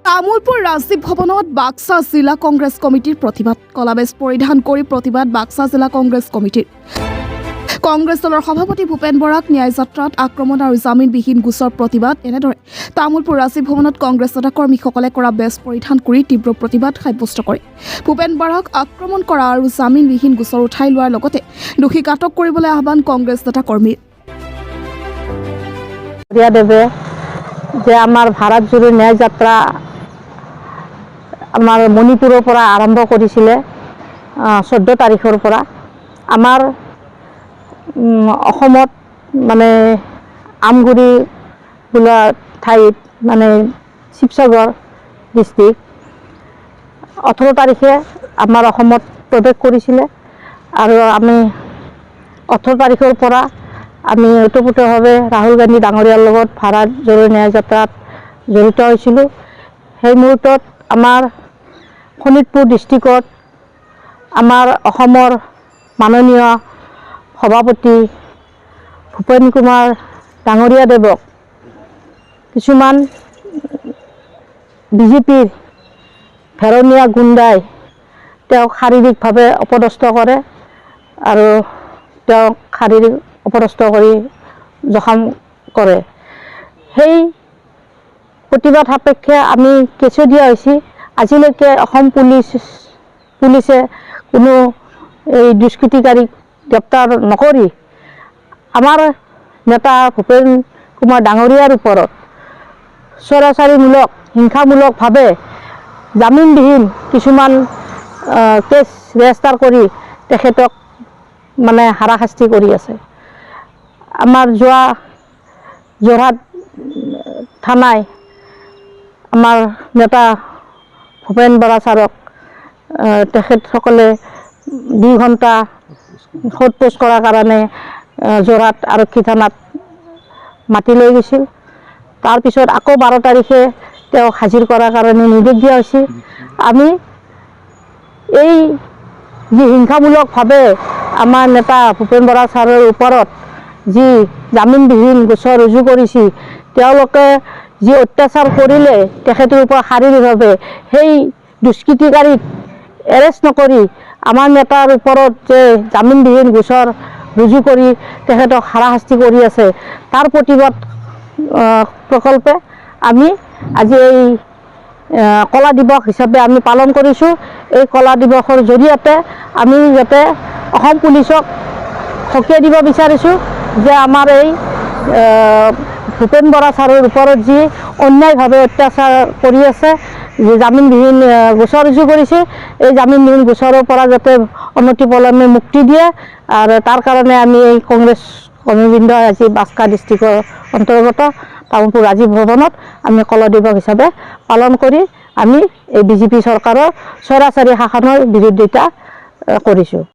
তামুলপুৰ ৰাজীৱ ভৱনত বাক্সা জিলা কংগ্ৰেছ কমিটিৰ প্ৰতিবাদ কলাবেজ পৰিধান কৰি প্ৰতিবাদ বাক্সা জিলা কংগ্ৰেছ কমিটিৰ কংগ্ৰেছ দলৰ সভাপতি ভূপেন বৰাক ন্যায় যাত্ৰাত আক্ৰমণ আৰু জামিনবিহীন গোচৰ প্ৰতিবাদ এনেদৰে তামুলপুৰ ৰাজীৱ ভৱনত কংগ্ৰেছ নেতা কৰ্মীসকলে কৰা বেজ পৰিধান কৰি তীব্ৰ প্ৰতিবাদ সাব্যস্ত কৰে ভূপেন বৰাক আক্ৰমণ কৰা আৰু জামিনবিহীন গোচৰ উঠাই লোৱাৰ লগতে দোষীক আটক কৰিবলৈ আহ্বান কংগ্ৰেছ নেতা কৰ্মীৰ যে আমাৰ ভাৰত জুৰি ন্যায় যাত্ৰা আমাৰ মণিপুৰৰ পৰা আৰম্ভ কৰিছিলে 14 তাৰিখৰ পৰা আমাৰ অসমত মানে আমগুৰি বোলা ঠাইত মানে শিৱসাগৰ ডিষ্ট্ৰিক্ট 18 তাৰিখে আমাৰ অসমত প্ৰৱেশ কৰিছিলে আৰু আমি 18 তাৰিখৰ পৰা আমি ওতঃপ্ৰোতভাৱে ৰাহুল গান্ধী ডাঙৰীয়াৰ লগত ভাৰত জোৰো ন্যায় যাত্ৰাত জড়িত হৈছিলোঁ সেই মুহূৰ্তত আমাৰ শোণিতপুৰ ডিষ্ট্ৰিক্টত আমাৰ অসমৰ মাননীয় সভাপতি ভূপেন কুমাৰ ডাঙৰীয়া দেৱক কিছুমান বিজেপিৰ ভেৰনীয়া গুণ্ডাই তেওঁক শাৰীৰিকভাৱে অপদস্থ কৰে আৰু তেওঁক শাৰীৰিক অপদস্থ কৰি জখম কৰে সেই প্ৰতিবাদ সাপেক্ষে আমি কেছু দিয়া হৈছে আজিলৈকে অসম পুলিচে কোনো এই দুষ্কৃতিকাৰীক গ্ৰেপ্তাৰ নকৰি আমাৰ নেতা ভূপেন কুমাৰ ডাঙৰীয়াৰ ওপৰত স্বৈৰাচাৰীমূলক হিংসামূলকভাৱে জামিনবিহীন কিছুমান কেছ ৰেজিষ্টাৰ কৰি তেখেতক মানে হাৰাশাস্তি কৰি আছে আমাৰ যোৱা যোৰহাট থানায় আমাৰ নেতা ভূপেন বৰা ছাৰক তেখেতসকলে 2 ঘণ্টা সোধপোছ কৰাৰ কাৰণে যোৰহাট আৰক্ষী থানাত মাতি লৈ গৈছিল তাৰপিছত আকৌ 12 তাৰিখে তেওঁক হাজিৰ কৰাৰ কাৰণে নিৰ্দেশ দিয়া হৈছিল আমি এই যি হিংসামূলকভাৱে আমাৰ নেতা ভূপেন বৰা ছাৰৰ ওপৰত যি জামিনবিহীন গোচৰ ৰুজু কৰিছে তেওঁলোকে যি অত্যাচাৰ কৰিলে তেখেতৰ ওপৰত শাৰীৰিকভাৱে সেই দুষ্কৃতিকাৰীক এৰেষ্ট নকৰি আমাৰ নেতাৰ ওপৰত যে জামিনবিহীন গোচৰ ৰুজু কৰি তেখেতক হাৰাশাস্তি কৰি আছে তাৰ প্ৰতিবাদ প্ৰকল্পে আমি আজি এই কলা দিৱস হিচাপে আমি পালন কৰিছোঁ এই কলা দিৱসৰ জৰিয়তে আমি যাতে অসম পুলিচক সকীয়াই দিব বিচাৰিছোঁ যে আমাৰ এই ভূপেন বৰা ছাৰৰ ওপৰত যি অন্যায়ভাৱে অত্যাচাৰ কৰি আছে যি জামিনবিহীন গোচৰ ৰুজু কৰিছে এই জামিনবিহীন গোচৰৰ পৰা যাতে অনতিপলমে মুক্তি দিয়ে আৰু তাৰ কাৰণে আমি এই কংগ্ৰেছ কৰ্মীবৃন্দ আজি বাক্সা ডিষ্ট্ৰিক্টৰ অন্তৰ্গত তামুলপুৰ ৰাজীৱ ভৱনত আমি কলা দিৱস হিচাপে পালন কৰি আমি এই বিজেপি চৰকাৰৰ স্বৈৰাচাৰী শাসনৰ বিৰোধিতা কৰিছোঁ।